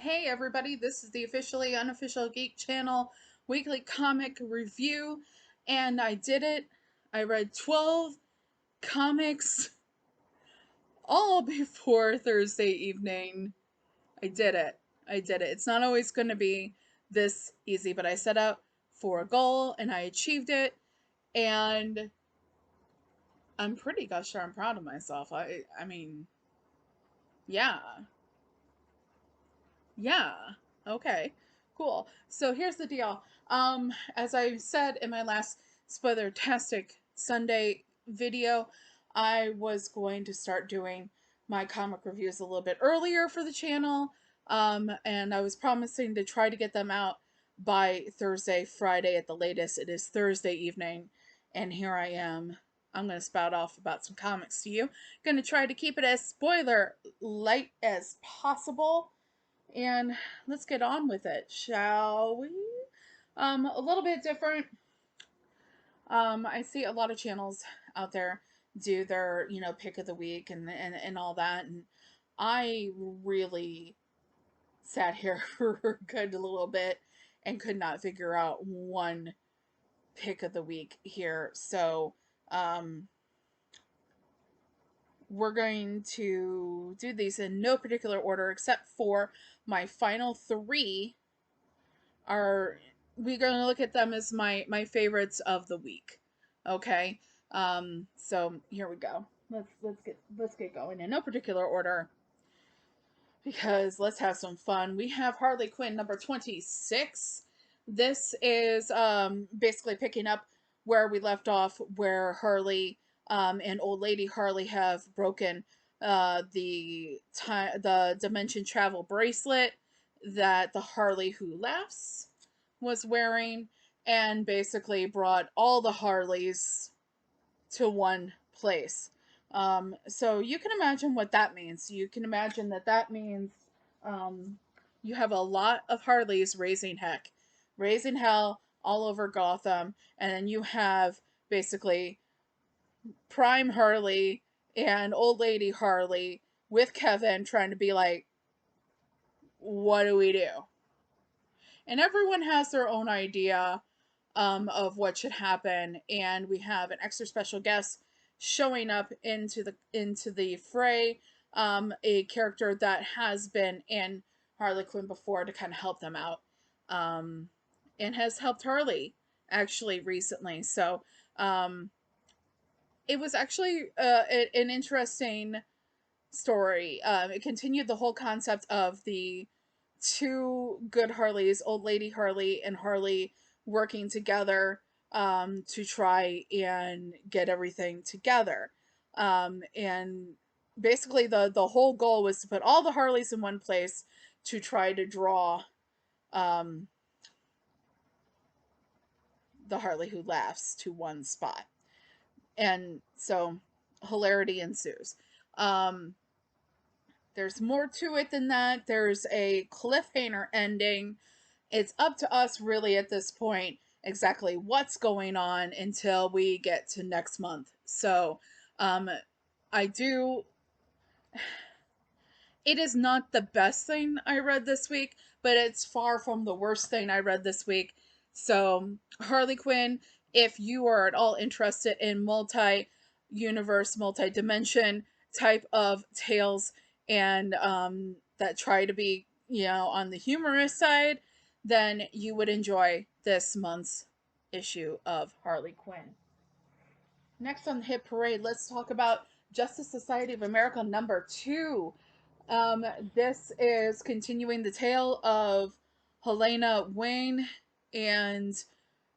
Hey everybody, this is the Officially Unofficial Geek Channel weekly comic review, and I did it. I read 12 comics all before Thursday evening. I did it. I did it. It's not always going to be this easy, but I set out for a goal and I achieved it, and I'm pretty gosh darn proud of myself. I mean, yeah. Yeah. Okay. Cool. So here's the deal. As I said in my last Spoiler-tastic Sunday video, I was going to start doing my comic reviews a little bit earlier for the channel. And I was promising to try to get them out by Thursday, Friday at the latest. It is Thursday evening, and here I am. I'm going to spout off about some comics to you. Going to try to keep it as spoiler light as possible, and let's get on with it, shall we? A little bit different. I see a lot of channels out there do their, pick of the week and all that. And I really sat here for a good little bit and could not figure out one pick of the week here. So, we're going to do these in no particular order except for my final three are we're going to look at them as my favorites of the week. Okay? So here we go. Let's get going in no particular order because let's have some fun. We have Harley Quinn number 26. This is basically picking up where we left off, where Harley and Old Lady Harley have broken the dimension travel bracelet that the Harley Who Laughs was wearing, and basically brought all the Harleys to one place. So you can imagine what that means. You can imagine that means um, you have a lot of Harleys raising hell all over Gotham, and then you have basically Prime Harley and Old Lady Harley with Kevin trying to be like, what do we do? And everyone has their own idea of what should happen, and we have an extra special guest showing up into the fray, a character that has been in Harley Quinn before to kind of help them out, um, and has helped Harley actually recently. So it was actually an interesting story. It continued the whole concept of the two good Harleys, Old Lady Harley and Harley, working together to try and get everything together. And basically, the whole goal was to put all the Harleys in one place to try to draw um, the Harley Who Laughs to one spot. And so hilarity ensues. Um, There's more to it than that. There's a cliffhanger ending. It's up to us, really, at this point, exactly what's going on until we get to next month. So, um, I do. It is not the best thing I read this week, but it's far from the worst thing I read this week. So, Harley Quinn, if you are at all interested in multi universe, multi dimension type of tales, and that try to be, on the humorous side, then you would enjoy this month's issue of Harley Quinn. Next on the hit parade, let's talk about Justice Society of America number 2. Um, this is continuing the tale of Helena Wayne and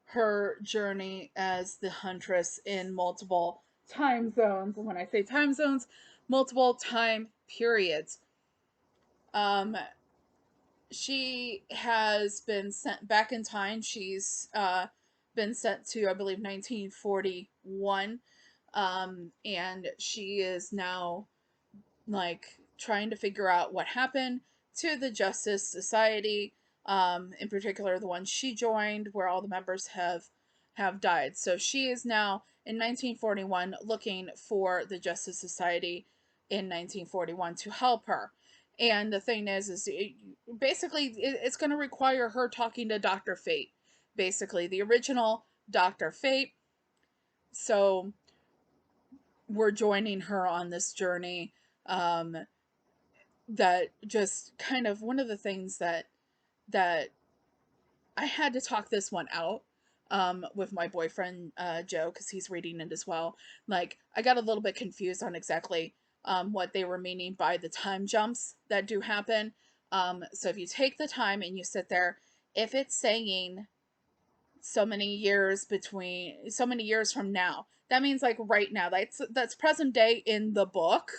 her journey as the Huntress in multiple time zones. And when I say time zones, multiple time periods. Um, she has been sent back in time. She's been sent to, I believe, 1941. And she is now like trying to figure out what happened to the Justice Society, in particular the one she joined, where all the members have died. So she is now in 1941 looking for the Justice Society in 1941 to help her. And the thing is basically it's going to require her talking to Dr. Fate, basically the original Dr. Fate. So we're joining her on this journey. Um, that just kind of one of the things that I had to talk this one out with my boyfriend Joe, because he's reading it as well. Like, I got a little bit confused on exactly what they were meaning by the time jumps that do happen. So if you take the time and you sit there, if it's saying so many years between, so many years from now, that means like right now. That's present day in the book.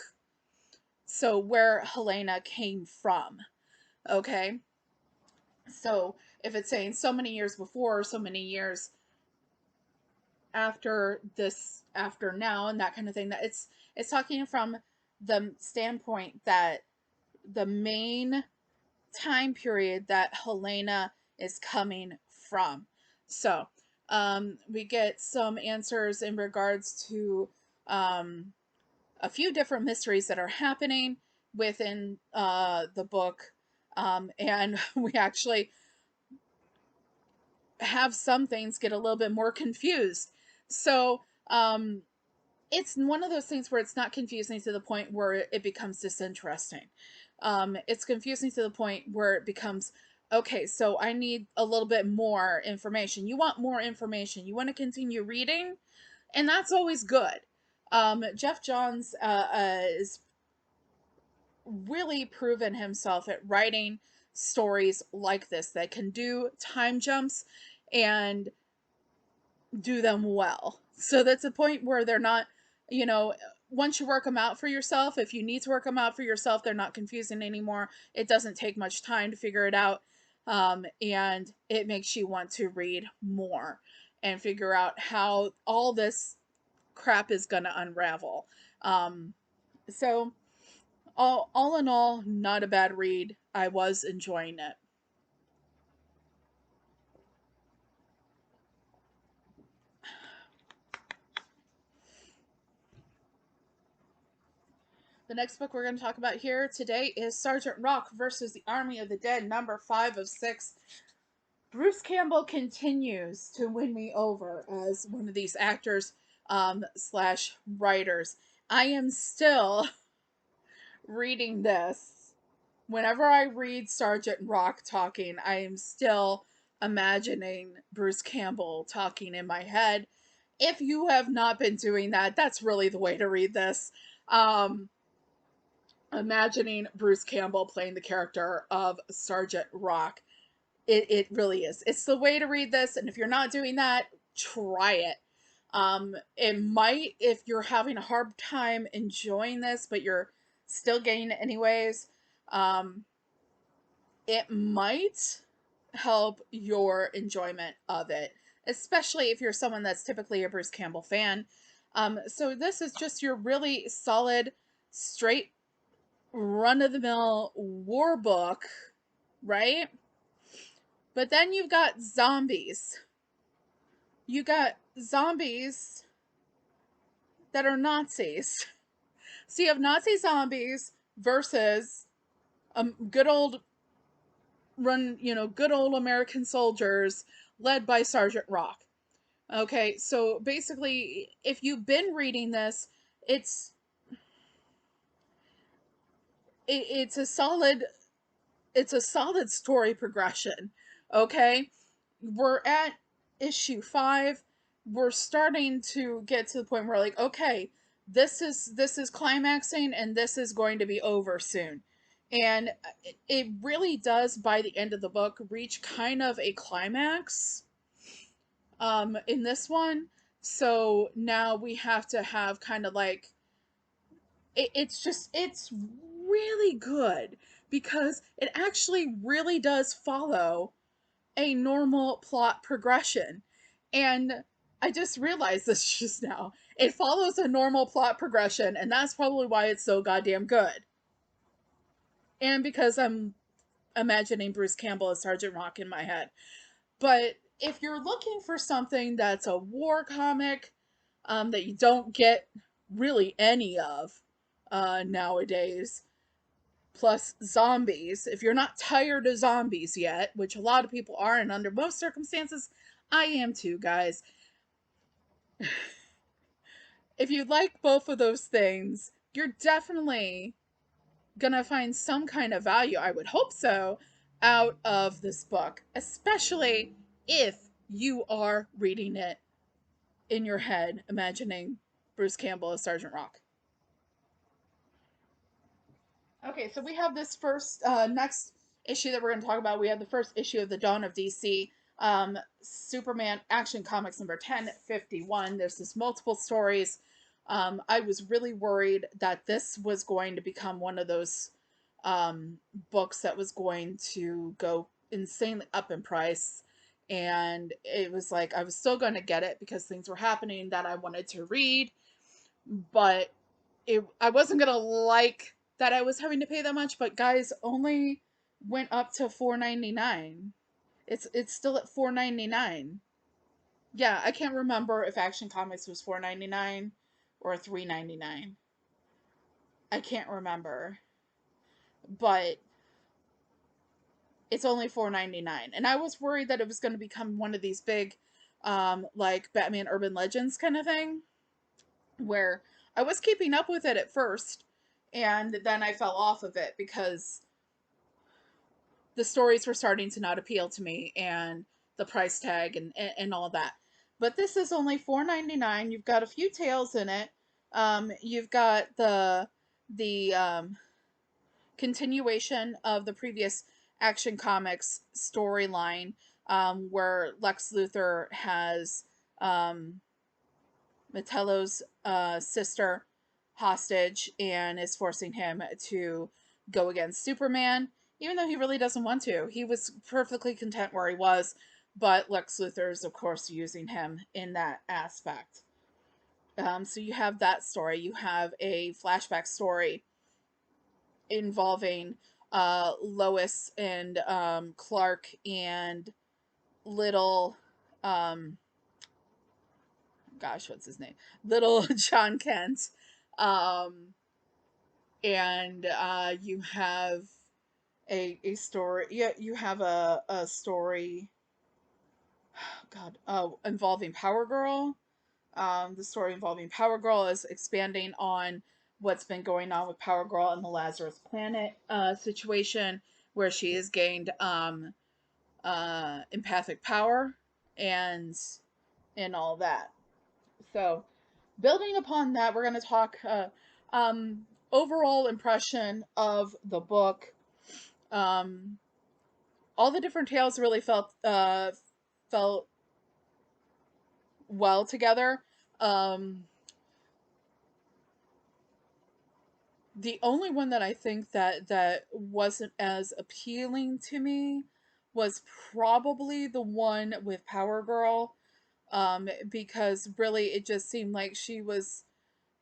So where Helena came from. Okay. So if it's saying so many years before, so many years after this, after now, and that kind of thing, that it's talking from the standpoint that the main time period that Helena is coming from. So we get some answers in regards to a few different mysteries that are happening within the book, and we actually have some things get a little bit more confused. So it's one of those things where it's not confusing to the point where it becomes disinteresting. It's confusing to the point where it becomes, okay, so I need a little bit more information. You want more information. You want to continue reading, and that's always good. Jeff Johns is really proven himself at writing stories like this that can do time jumps and do them well. So that's a point where they're not, you know, once you work them out for yourself, if you need to work them out for yourself, they're not confusing anymore. It doesn't take much time to figure it out. And it makes you want to read more and figure out how all this crap is going to unravel. So all in all, not a bad read. I was enjoying it. The next book we're going to talk about here today is Sergeant Rock versus the Army of the Dead, number 5 of 6. Bruce Campbell continues to win me over as one of these actors slash writers. I am still reading this. Whenever I read Sergeant Rock talking, I am still imagining Bruce Campbell talking in my head. If you have not been doing that, that's really the way to read this. Imagining Bruce Campbell playing the character of Sergeant Rock. It really is. It's the way to read this, and if you're not doing that, try it. It might, if you're having a hard time enjoying this, but you're still getting it anyways, it might help your enjoyment of it, especially if you're someone that's typically a Bruce Campbell fan. So this is just your really solid, straight run-of-the-mill war book, right? But then you've got zombies. You got zombies that are Nazis. So you have Nazi zombies versus good old good old American soldiers led by Sergeant Rock. Okay, so basically, if you've been reading this, it's it's a solid story progression. Okay, we're at issue 5. We're starting to get to the point where, like, okay, this is climaxing and this is going to be over soon. And it really does, by the end of the book, reach kind of a climax in this one. So now we have to have kind of like it's really good because it actually really does follow a normal plot progression. And I just realized this just now. It follows a normal plot progression, and that's probably why it's so goddamn good. And because I'm imagining Bruce Campbell as Sergeant Rock in my head. But if you're looking for something that's a war comic that you don't get really any of nowadays, plus zombies. If you're not tired of zombies yet, which a lot of people are, and under most circumstances, I am too, guys. If you like both of those things, you're definitely gonna find some kind of value, I would hope so, out of this book, especially if you are reading it in your head, imagining Bruce Campbell as Sergeant Rock. Okay, so we have this first next issue that we're going to talk about. We have the first issue of the Dawn of DC, Superman Action Comics number 1051. There's this multiple stories. I was really worried that this was going to become one of those books that was going to go insanely up in price. And it was like I was still going to get it because things were happening that I wanted to read, but I wasn't gonna like that I was having to pay that much, but guys, only went up to $4.99. It's still at $4.99. Yeah, I can't remember if Action Comics was $4.99 or $3.99. I can't remember, but it's only $4.99, and I was worried that it was going to become one of these big, like Batman Urban Legends kind of thing, where I was keeping up with it at first, and then I fell off of it because the stories were starting to not appeal to me, and the price tag and all that. But this is only $4.99. You've got a few tales in it. You've got the continuation of the previous Action Comics storyline, where Lex Luthor has Metello's sister hostage and is forcing him to go against Superman, even though he really doesn't want to. He was perfectly content where he was, but Lex Luthor is, of course, using him in that aspect. So you have that story. You have a flashback story involving Lois and Clark and little gosh, what's his name? Little John Kent. Um, and you have a story. Yeah, you have a story. God, involving Power Girl. The story involving Power Girl is expanding on what's been going on with Power Girl and the Lazarus Planet situation, where she has gained empathic power and all that. So, building upon that, we're going to talk overall impression of the book. Um, all the different tales really felt well together. Um, the only one that I think that wasn't as appealing to me was probably the one with Power Girl, because really it just seemed like she was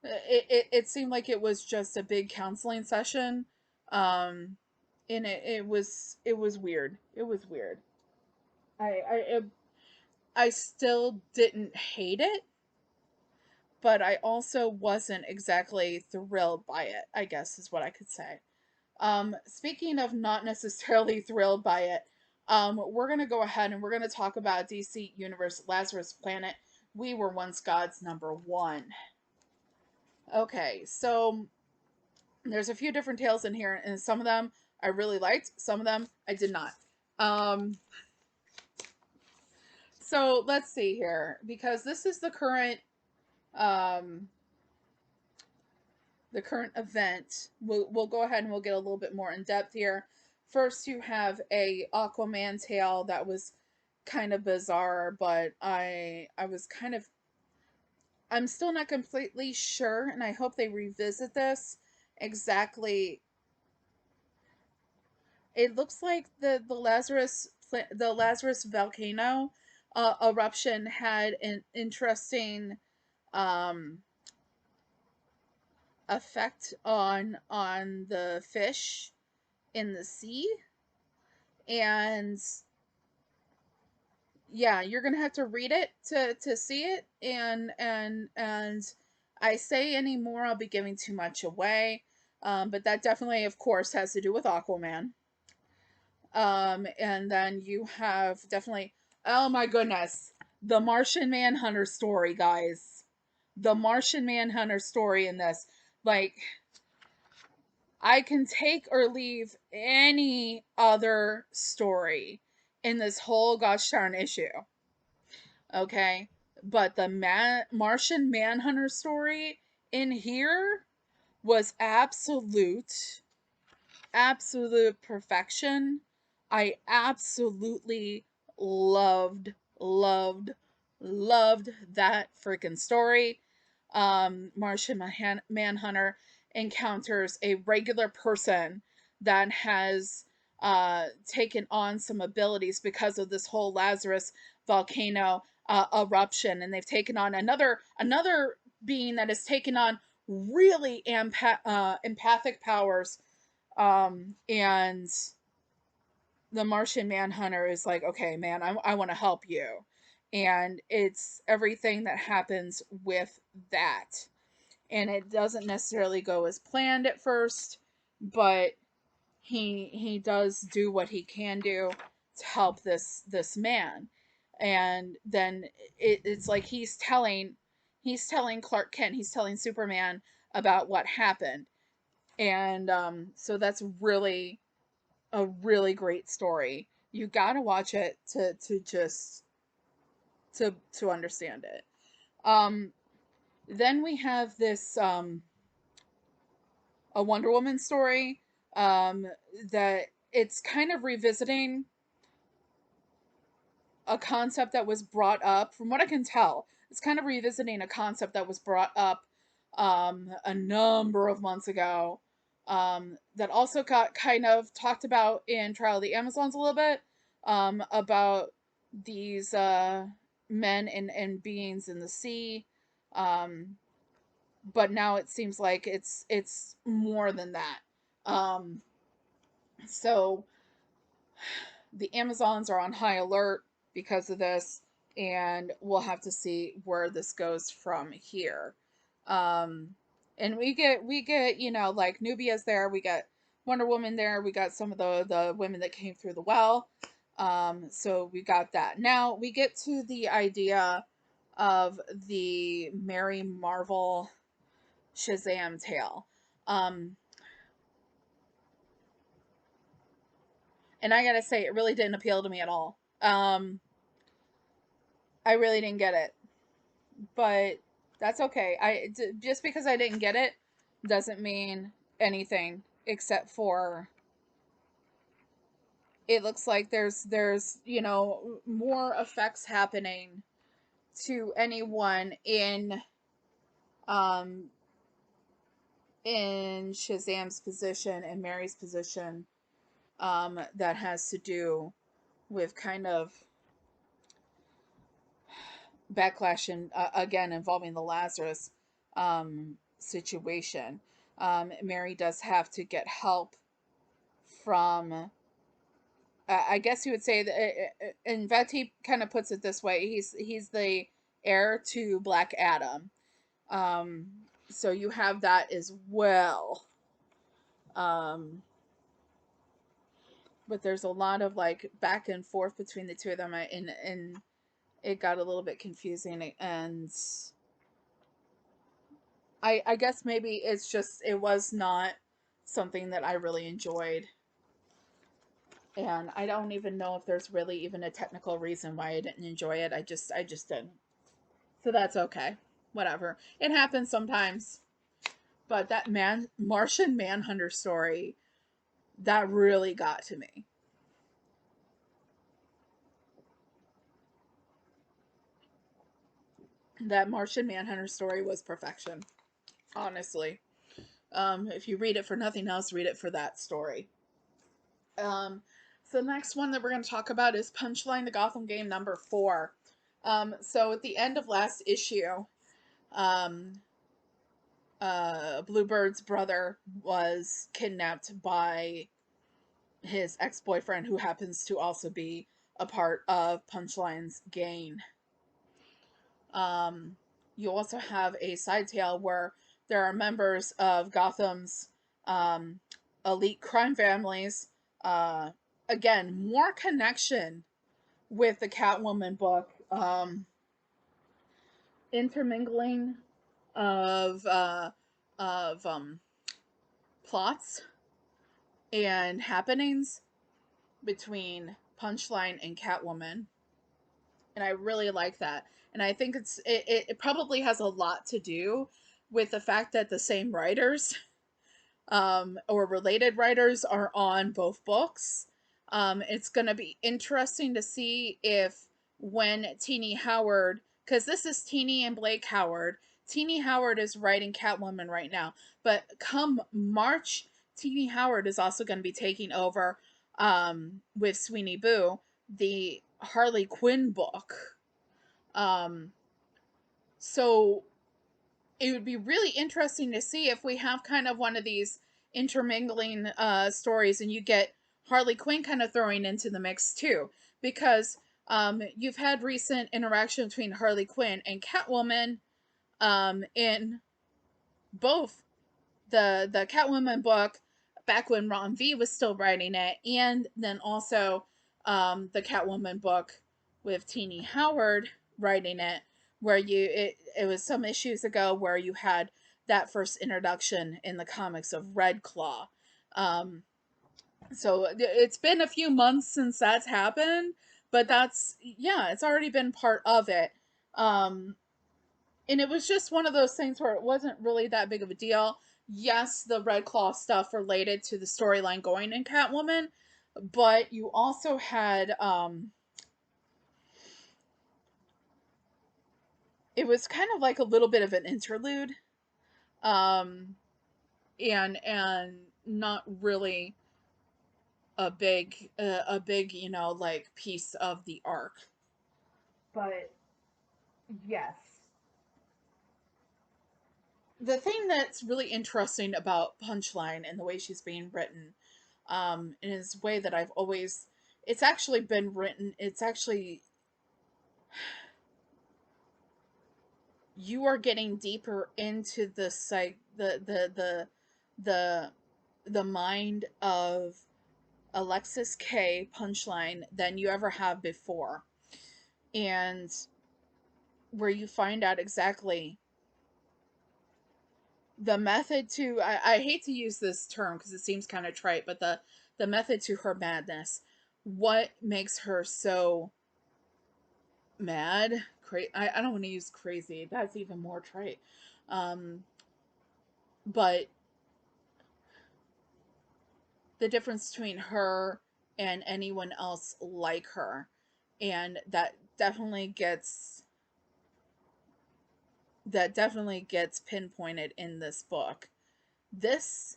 it seemed like it was just a big counseling session, um and it was weird. It was weird. I still didn't hate it, but I also wasn't exactly thrilled by it, I guess is what I could say. Speaking of not necessarily thrilled by it, we're gonna go ahead and we're gonna talk about DC Universe Lazarus Planet. We Were Once Gods number 1. Okay, so there's a few different tales in here, and some of them I really liked, some of them I did not. Um, so let's see here, because this is um, the current event. We'll go ahead and we'll get a little bit more in depth here. First, you have a Aquaman tale that was kind of bizarre, but I was kind of I'm still not completely sure, and I hope they revisit this exactly. It looks like the Lazarus volcano eruption had an interesting um, effect on the fish in the sea, and yeah, you're gonna have to read it to see it, and I say any more, I'll be giving too much away. But that definitely, of course, has to do with Aquaman. And then you have definitely, oh my goodness, the Martian Manhunter story, guys. The Martian Manhunter story in this. Like, I can take or leave any other story in this whole gosh darn issue. Okay? But the Martian Manhunter story in here was absolute perfection. I absolutely loved, loved, loved that freaking story. Martian Manhunter encounters a regular person that has taken on some abilities because of this whole Lazarus volcano eruption, and they've taken on another being that has taken on really empathic powers, and the Martian Manhunter is like, okay, man, I want to help you. And it's everything that happens with that. And it doesn't necessarily go as planned at first, but he does do what he can do to help this man. And then it's like he's telling Clark Kent, he's telling Superman about what happened. And so that's really a really great story. You got to watch it to understand it. Um, then we have this a Wonder Woman story, um, that it's kind of revisiting a concept that was brought up. From what I can tell, it's kind of revisiting a concept that was brought up a number of months ago, that also got kind of talked about in Trial of the Amazons a little bit, about these men and beings in the sea. Um, but now it seems like it's more than that. Um, so the Amazons are on high alert because of this, and we'll have to see where this goes from here. Um, and we get like Nubia's there, we got Wonder Woman there, we got some of the women that came through the well. So we got that. Now we get to the idea of the Mary Marvel Shazam tale. Um, and I gotta say, it really didn't appeal to me at all. I really didn't get it, but that's okay. Just because I didn't get it doesn't mean anything, except for it looks like there's more effects happening to anyone um in Shazam's position and Mary's position, that has to do with kind of backlash, and again involving the Lazarus situation. Mary does have to get help from. I guess you would say that, and Veti kind of puts it this way: he's the heir to Black Adam. Um, so you have that as well. Um, but there's a lot of like back and forth between the two of them, and it got a little bit confusing, and I guess maybe it's just it was not something that I really enjoyed. And I don't even know if there's really even a technical reason why I didn't enjoy it. I just didn't. So that's okay. Whatever. It happens sometimes. But that Martian Manhunter story, that really got to me. That Martian Manhunter story was perfection. Honestly. If you read it for nothing else, read it for that story. Um, so the next one that we're going to talk about is Punchline the Gotham Game #4. So at the end of last issue, um, Bluebird's brother was kidnapped by his ex-boyfriend, who happens to also be a part of Punchline's gang. You also have a side tale where there are members of Gotham's um, elite crime families. Uh, Again, more connection with the Catwoman book, intermingling of of um, plots and happenings between Punchline and Catwoman, and I really like that. And I think it probably has a lot to do with the fact that the same writers or related writers are on both books. It's going to be interesting to see if when Teenie Howard, because this is Teenie and Blake Howard. Teenie Howard is writing Catwoman right now, but come March, Teenie Howard is also going to be taking over with Sweeney Boo, the Harley Quinn book. Um, so it would be really interesting to see if we have kind of one of these intermingling stories and you get Harley Quinn kind of throwing into the mix too. Because you've had recent interaction between Harley Quinn and Catwoman in both the Catwoman book back when Ron V was still writing it, and then also the Catwoman book with Teenie Howard writing it, where it was some issues ago where you had that first introduction in the comics of Red Claw. So it's been a few months since that's happened, but that's yeah, it's already been part of it. Um, and it was just one of those things where it wasn't really that big of a deal. Yes, the Red Claw stuff related to the storyline going in Catwoman, but you also had it was kind of like a little bit of an interlude, um, and not really a big like piece of the arc. But yes, the thing that's really interesting about Punchline and the way she's being written, in his way that I've always, it's actually been written. It's actually you are getting deeper into the psych, the the mind of Alexis K Punchline than you ever have before, and where you find out exactly the method to I hate to use this term because it seems kind of trite, but the method to her madness, what makes her so mad. I don't want to use crazy, that's even more trite. But the difference between her and anyone else like her, and that definitely gets pinpointed in this book. This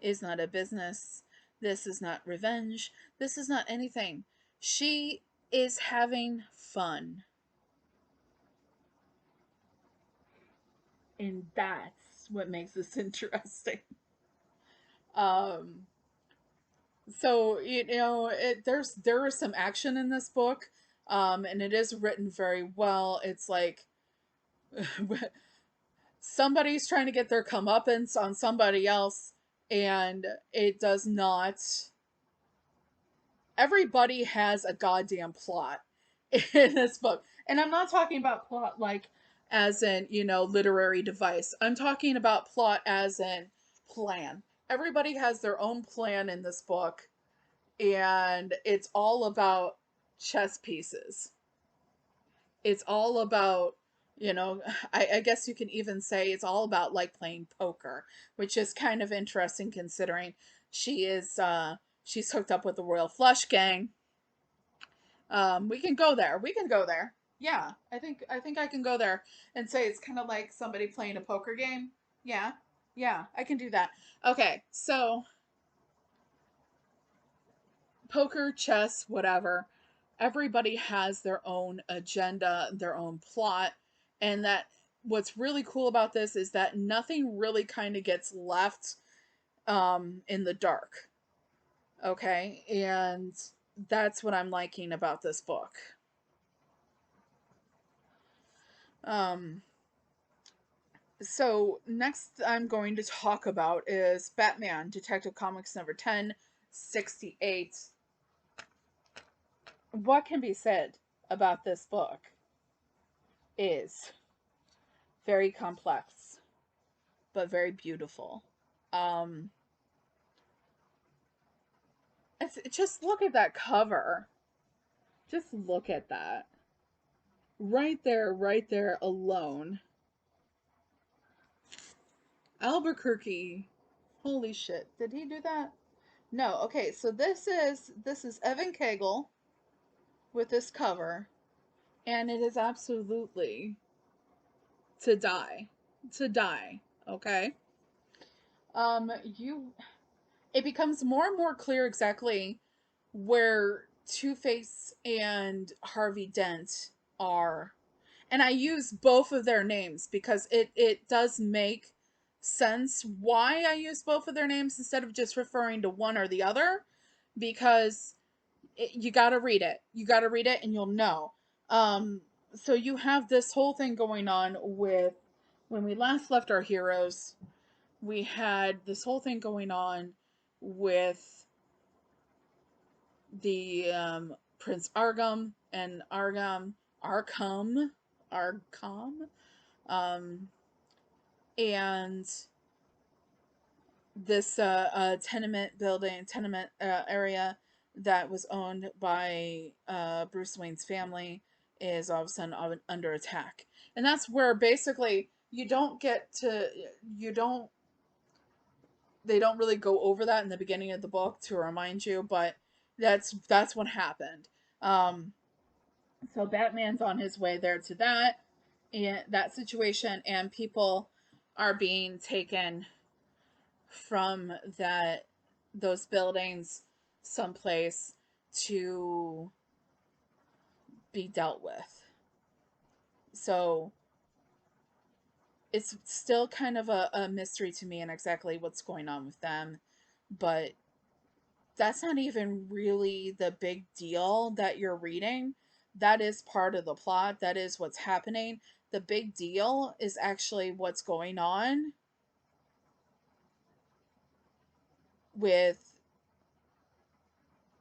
is not a business. This is not revenge. This is not anything. She is having fun. And that's what makes this interesting. Um, so there is some action in this book, and it is written very well. It's like somebody's trying to get their comeuppance on somebody else, and it does not. Everybody has a goddamn plot in this book. And I'm not talking about plot like as in, literary device. I'm talking about plot as in plan. Everybody has their own plan in this book, and it's all about chess pieces. It's all about, you know, I guess you can even say it's all about like playing poker, which is kind of interesting considering she's hooked up with the Royal Flush Gang. We can go there. We can go there. Yeah, I think I can go there and say it's kind of like somebody playing a poker game. Yeah. Yeah, I can do that. Okay, so poker, chess, whatever. Everybody has their own agenda, their own plot, and that what's really cool about this is that nothing really kind of gets left in the dark. Okay? And that's what I'm liking about this book. Um So next I'm going to talk about is Batman Detective Comics number 1068. What can be said about this book is very complex, but very beautiful. Um, just look at that cover. Just look at that. Right there alone. Albuquerque. Holy shit. Did he do that? No. Okay, so this is Evan Cagle with this cover, and it is absolutely to die. To die. Okay? You it becomes more and more clear exactly where Two-Face and Harvey Dent are. And I use both of their names because it does make sense why I use both of their names instead of just referring to one or the other, because you got to read it. You got to read it and you'll know. So you have this whole thing going on with when we last left our heroes, we had this whole thing going on with the Prince Arkham, um, and this tenement area that was owned by Bruce Wayne's family is all of a sudden under attack, and that's where basically you don't they don't really go over that in the beginning of the book to remind you, but that's what happened. Um, so Batman's on his way there to that situation, and people are being taken from those buildings someplace to be dealt with. So it's still kind of a mystery to me and exactly what's going on with them, but that's not even really the big deal that you're reading. That is part of the plot. That is what's happening. The big deal is actually what's going on with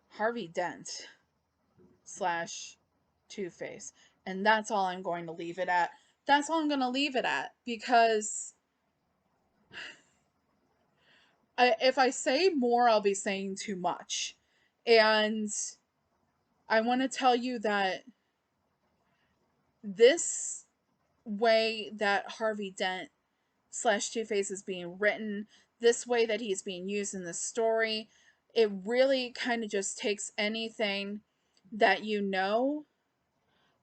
Harvey Dent slash Two-Face. And that's all I'm going to leave it at. That's all I'm going to leave it at because if I say more, I'll be saying too much. And I want to tell you that this way that Harvey Dent slash Two-Face is being written, this way that he's being used in the story, it really kind of just takes anything that you know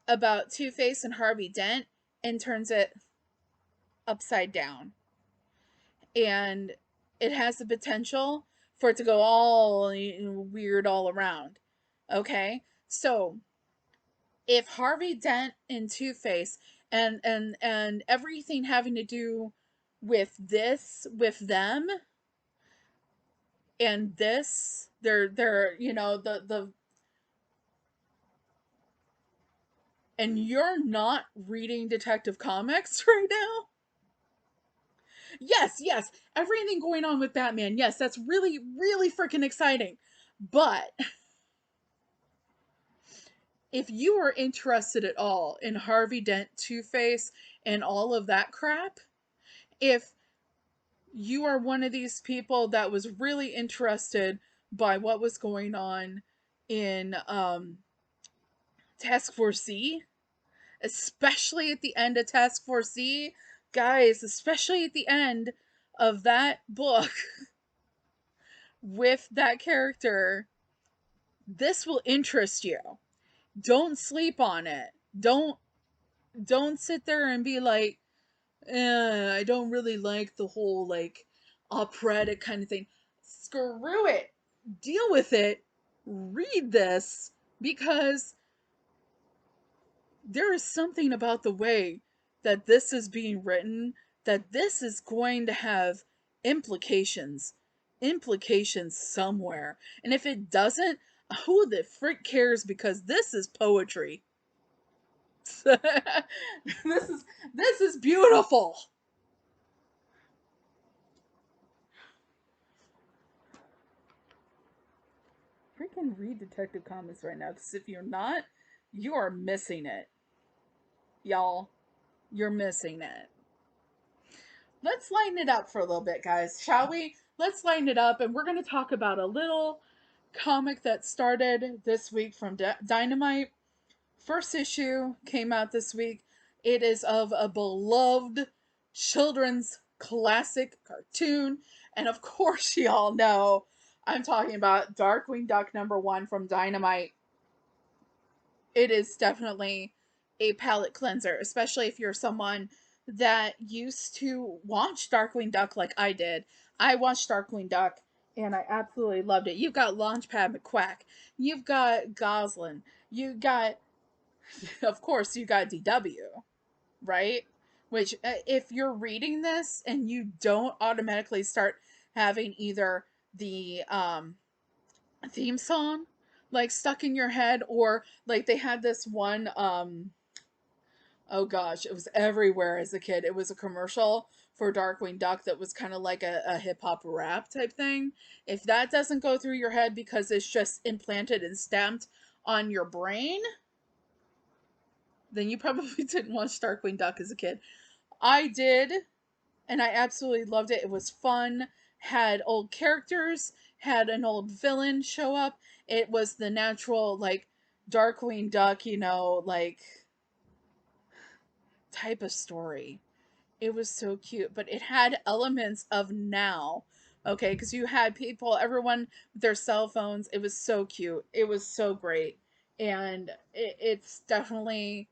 about Two-Face and Harvey Dent and turns it upside down. And it has the potential for it to go all weird all around. Okay? So, if Harvey Dent and Two-Face and everything having to do with them and this they're the and you're not reading Detective Comics right now. Yes, everything going on with Batman, yes, that's really really freaking exciting, but if you are interested at all in Harvey Dent, Two-Face, and all of that crap, if you are one of these people that was really interested by what was going on in Task Force C, especially at the end of Task Force C, guys, especially at the end of that book with that character, this will interest you. Don't sleep on it. Don't don't sit there and be like, I don't really like the whole like operatic kind of thing. Screw it. Deal with it. Read this because there is something about the way that this is being written that this is going to have implications. Implications somewhere. And if it doesn't, who the frick cares because this is poetry. this is this is beautiful. and read Detective Comics right now, because if you're not, you are missing it, y'all. You're missing it. Let's lighten it up for a little bit, guys, shall we? Let's lighten it up, and we're going to talk about a little comic that started this week from Dynamite. First issue came out this week. It is of a beloved children's classic cartoon. And of course, you all know I'm talking about Darkwing Duck #1 from Dynamite. It is definitely a palate cleanser, especially if you're someone that used to watch Darkwing Duck like I did. I watched Darkwing Duck and I absolutely loved it. You've got Launchpad McQuack, you've got Goslin, you got, of course, you got DW, right? Which, if you're reading this and you don't automatically start having either the theme song like stuck in your head, or like they had this one oh gosh, it was everywhere as a kid. It was a commercial for Darkwing Duck that was kind of like a hip hop rap type thing. If that doesn't go through your head because it's just implanted and stamped on your brain, then you probably didn't watch Darkwing Duck as a kid. I did, and I absolutely loved it. It was fun, had old characters, had an old villain show up. It was the natural, like, Darkwing Duck, like, type of story. It was so cute, but it had elements of now. Okay, because you had people, everyone with their cell phones. It was so cute. It was so great. And it's definitely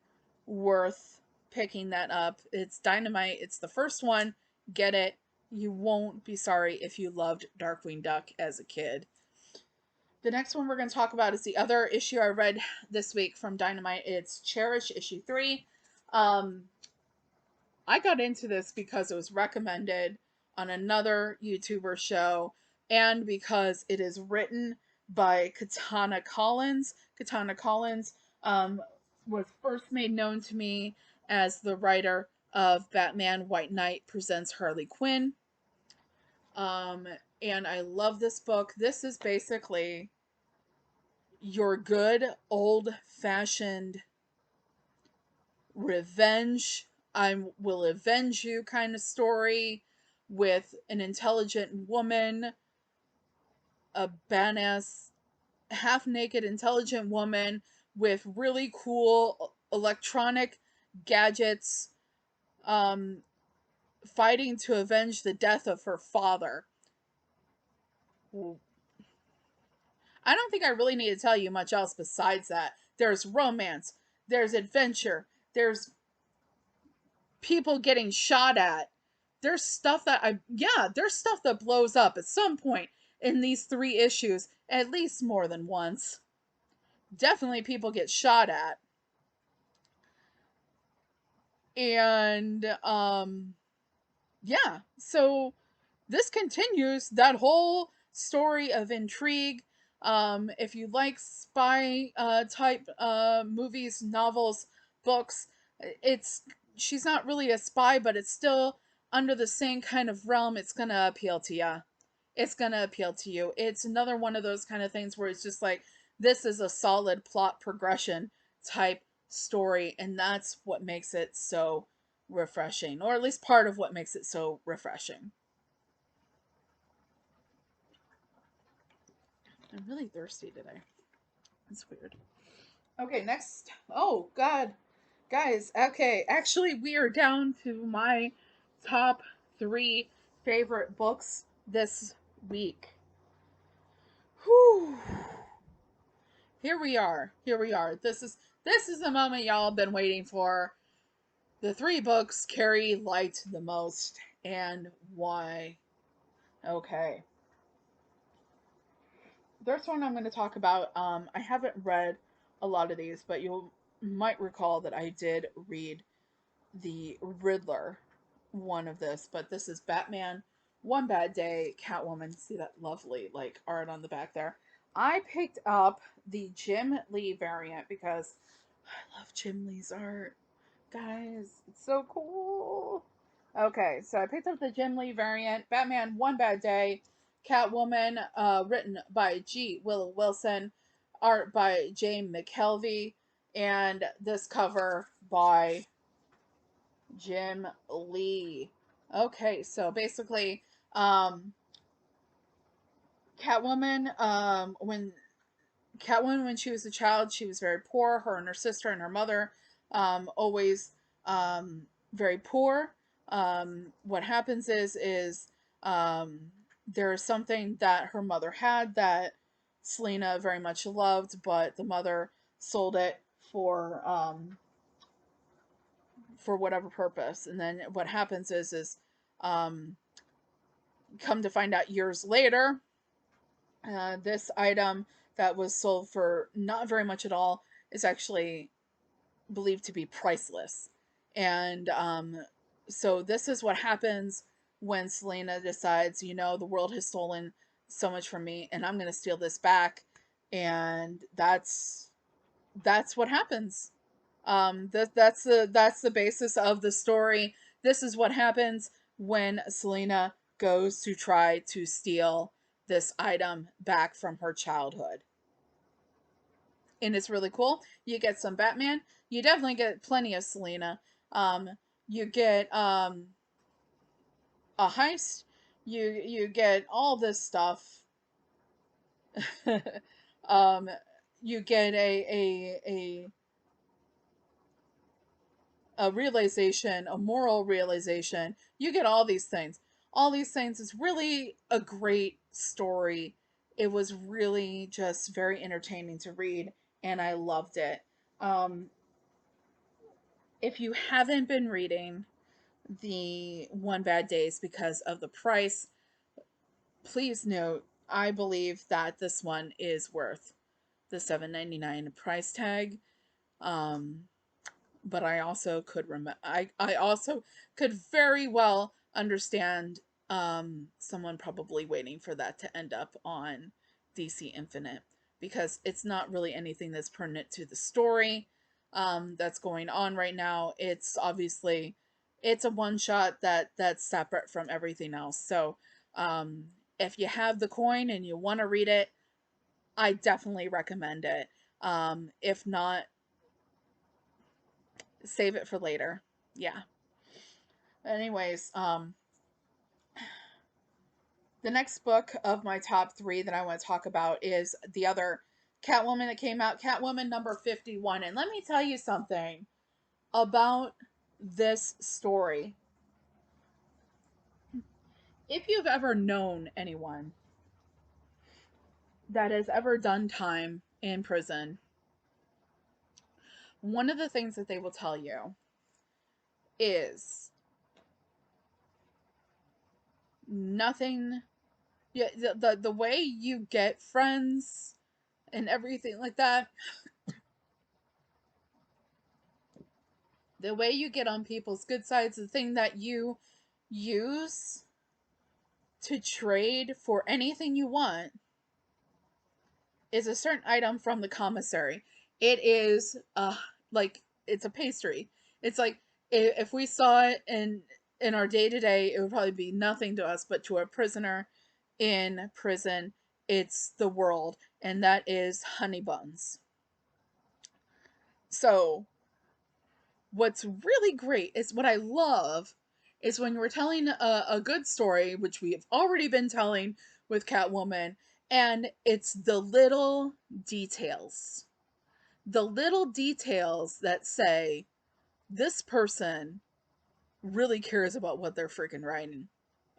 worth picking that up. It's Dynamite. It's the first one. Get it. You won't be sorry if you loved Darkwing Duck as a kid. The next one we're going to talk about is the other issue I read this week from Dynamite. It's Cherish issue 3. I got into this because it was recommended on another YouTuber show and because it is written by Katana Collins. Katana Collins was first made known to me as the writer of Batman White Knight Presents Harley Quinn. Um, and I love this book. This is basically your good old fashioned revenge, I will avenge you kind of story with an intelligent woman, a badass, half naked, intelligent woman with really cool electronic gadgets, um, fighting to avenge the death of her father. I don't think I really need to tell you much else besides that. There's romance, there's adventure, there's people getting shot at. There's stuff that there's stuff that blows up at some point in these 3 issues, at least more than once. Definitely people get shot at. And yeah, so this continues that whole story of intrigue. If you like spy type movies, novels, books, it's she's not really a spy, but it's still under the same kind of realm. It's gonna appeal to you. It's gonna appeal to you. It's another one of those kind of things where it's just like this is a solid plot progression type story, and that's what makes it so refreshing, or at least part of what makes it so refreshing. I'm really thirsty today. It's weird. Okay, next. Oh, God. Guys, okay. Actually, we are down to my top 3 favorite books this week. Whew. Here we are. Here we are. This is the moment y'all have been waiting for. The 3 books Carrie liked the most and why. Okay. There's one I'm going to talk about. I haven't read a lot of these, but you might recall that I did read the Riddler one of this, but this is Batman One Bad Day, Catwoman. See that lovely like art on the back there. I picked up the Jim Lee variant because I love Jim Lee's art. Guys, it's so cool. Okay, so I picked up the Jim Lee variant, Batman One Bad Day. Catwoman, written by G. Willow Wilson, art by Jane McKelvey, and this cover by Jim Lee. Okay, so basically, um, Catwoman, when she was a child, she was very poor. Her and her sister and her mother, always very poor. What happens is there's something that her mother had that Selena very much loved, but the mother sold it for whatever purpose. And then what happens is um, come to find out years later, this item that was sold for not very much at all is actually believed to be priceless. And so this is what happens when Selena decides, the world has stolen so much from me, and I'm going to steal this back. And that's what happens. That's the basis of the story. This is what happens when Selena goes to try to steal this item back from her childhood. And it's really cool. You get some Batman. You definitely get plenty of Selena. Um, you get a heist. You get all this stuff. um, you get a realization, a moral realization. You get all these things. All these things. It's really a great story. It was really just very entertaining to read, and I loved it. Um, if you haven't been reading the One Bad Days because of the price, please note I believe that this one is worth the $7.99 price tag. Um, but I also could I also could very well understand someone probably waiting for that to end up on DC Infinite, because it's not really anything that's pertinent to the story that's going on right now. It's obviously it's a one shot that's separate from everything else. So um, if you have the coin and you want to read it, I definitely recommend it. If not, save it for later. Yeah. Anyways, the next book of my top three that I want to talk about is the other Catwoman that came out, Catwoman number 51. And let me tell you something about this story. If you've ever known anyone that has ever done time in prison, one of the things that they will tell you is nothing. Yeah, the way you get friends and everything like that, the way you get on people's good sides, the thing that you use to trade for anything you want, is a certain item from the commissary. It is like it's a pastry. It's like if we saw it in our day to day, it would probably be nothing to us, but to a prisoner in prison, it's the world, and that is honey buns. So what's really great is what I love is when we're telling a good story, which we have already been telling with Catwoman, and it's the little details. The little details that say this person really cares about what they're freaking writing.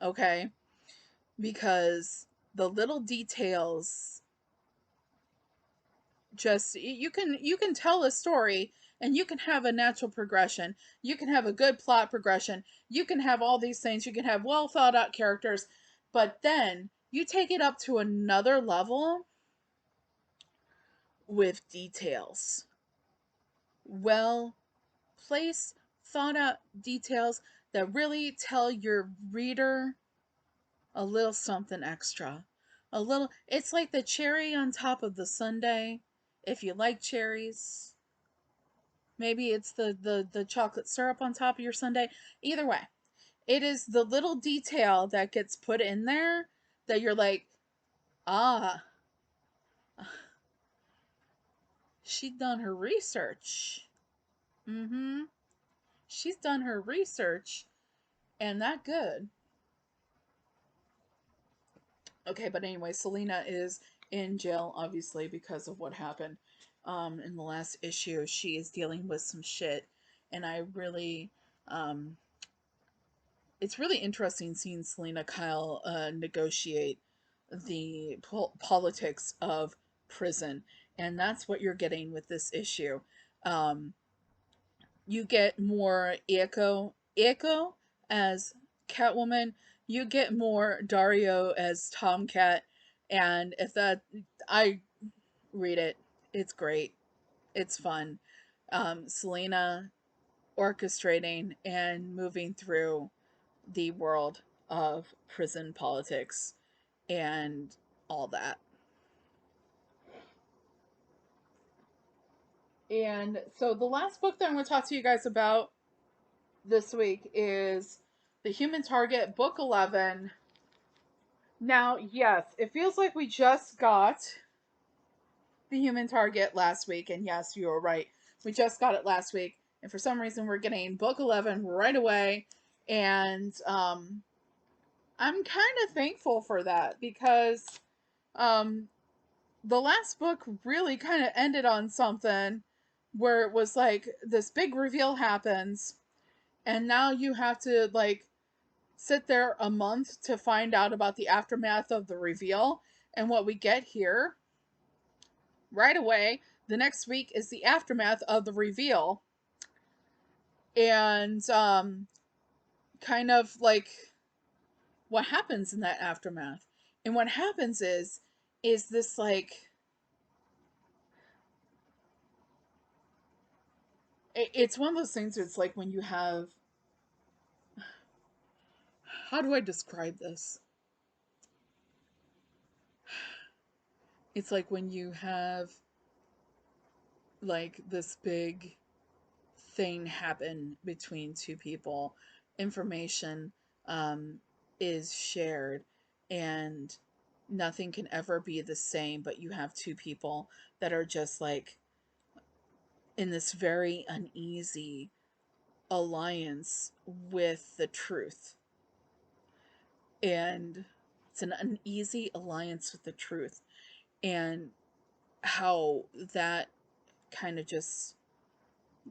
Okay? Because the little details, just you can tell a story and you can have a natural progression, you can have a good plot progression, you can have all these things, you can have well thought out characters, but then you take it up to another level with details, well placed, thought out details that really tell your reader a little something extra, a little, it's like the cherry on top of the sundae. If you like cherries, maybe it's the chocolate syrup on top of your sundae. Either way, it is the little detail that gets put in there that you're like, ah, she's done her research. Mm-hmm. She's done her research, and that good. Okay, but anyway, Selena is in jail, obviously, because of what happened in the last issue. She is dealing with some shit, and I really, um, it's really interesting seeing Selena Kyle negotiate the politics of prison, and that's what you're getting with this issue. Um, you get more Echo as Catwoman. You get more Dario as Tomcat, and if that, I read it. It's great. It's fun. Selena orchestrating and moving through the world of prison politics and all that. And so the last book that I'm going to talk to you guys about this week is The Human Target, Book 11. Now, yes, it feels like we just got The Human Target last week, and yes, you were right. We just got it last week, and for some reason, we're getting Book 11 right away, and I'm kind of thankful for that because um, the last book really kind of ended on something where it was like this big reveal happens, and now you have to like sit there a month to find out about the aftermath of the reveal. And what we get here right away the next week is the aftermath of the reveal. And kind of like what happens in that aftermath. And what happens is this like it's one of those things. It's like when you have, how do I describe this? It's like when you have like this big thing happen between two people, information um, is shared, and nothing can ever be the same, but you have two people that are just like in this very uneasy alliance with the truth. And it's an uneasy alliance with the truth. And how that kind of just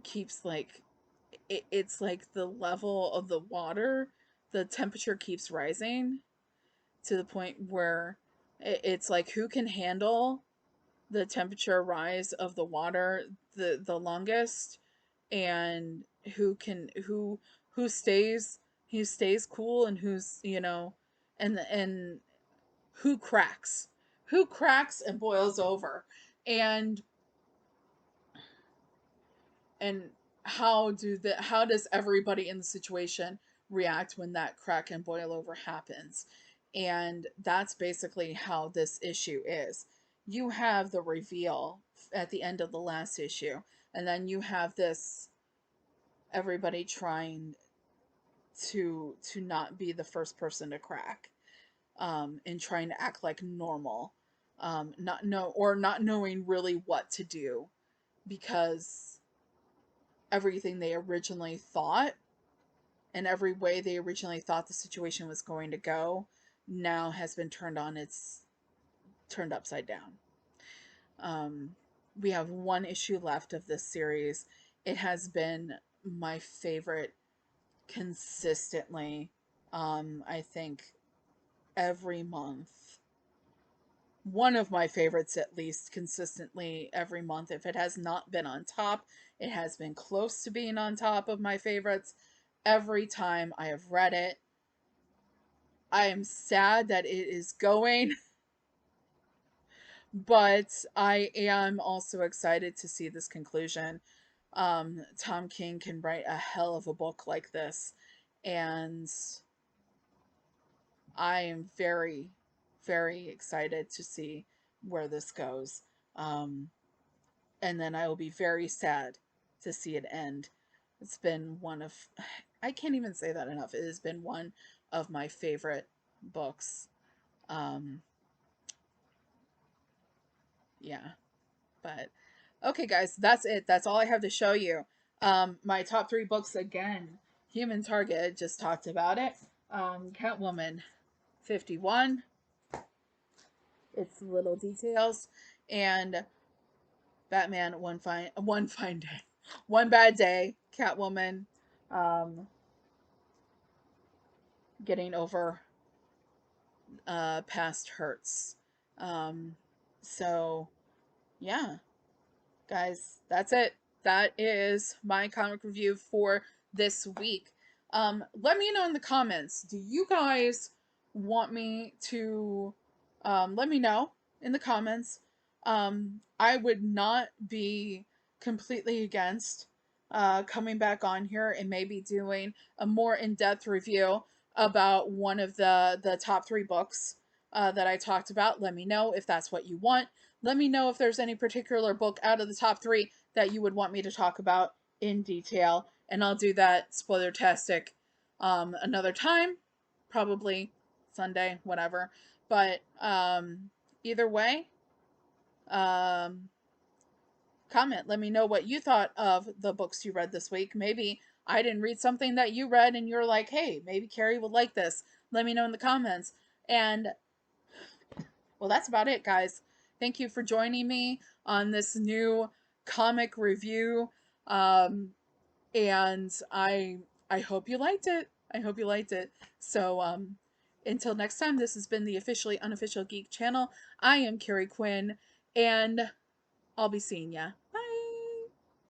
keeps like it's like the level of the water, the temperature keeps rising to the point where it's like who can handle the temperature rise of the water the longest, and who stays, who stays cool, and who's, and who cracks and boils over, and and how does everybody in the situation react when that crack and boil over happens. And that's basically how this issue is. You have the reveal at the end of the last issue, and then you have this everybody trying to not be the first person to crack, and trying to act like normal, not knowing really what to do, because everything they originally thought and every way they originally thought the situation was going to go now has been turned upside down. Um, we have one issue left of this series. It has been my favorite consistently. I think every month. One of my favorites, at least, consistently every month. If it has not been on top, it has been close to being on top of my favorites every time I have read it. I am sad that it is going, but I am also excited to see this conclusion. Tom King can write a hell of a book like this, and I am very, very excited to see where this goes. And then I will be very sad to see it end. It's been one of, I can't even say that enough. It has been one of my favorite books. Um, yeah, but okay, guys, that's it. That's all I have to show you. My top three books again. Human Target, just talked about it. Catwoman 51, its little details, and Batman one fine day, one bad day. Catwoman, um, getting over past hurts. Um, so yeah, guys, that's it. That is my comic review for this week. Let me know in the comments. Do you guys want me to let me know in the comments? I would not be completely against coming back on here and maybe doing a more in-depth review about one of the top three books that I talked about. Let me know if that's what you want. Let me know if there's any particular book out of the top three that you would want me to talk about in detail, and I'll do that spoiler-tastic another time, probably Sunday, whatever. But either way, um, comment. Let me know what you thought of the books you read this week. Maybe I didn't read something that you read, and you're like, hey, maybe Carrie would like this. Let me know in the comments. And well, that's about it, guys. Thank you for joining me on this new comic review. Um, and I hope you liked it. I hope you liked it. So until next time, this has been the Officially Unofficial Geek channel. I am Carrie Quinn, and I'll be seeing ya.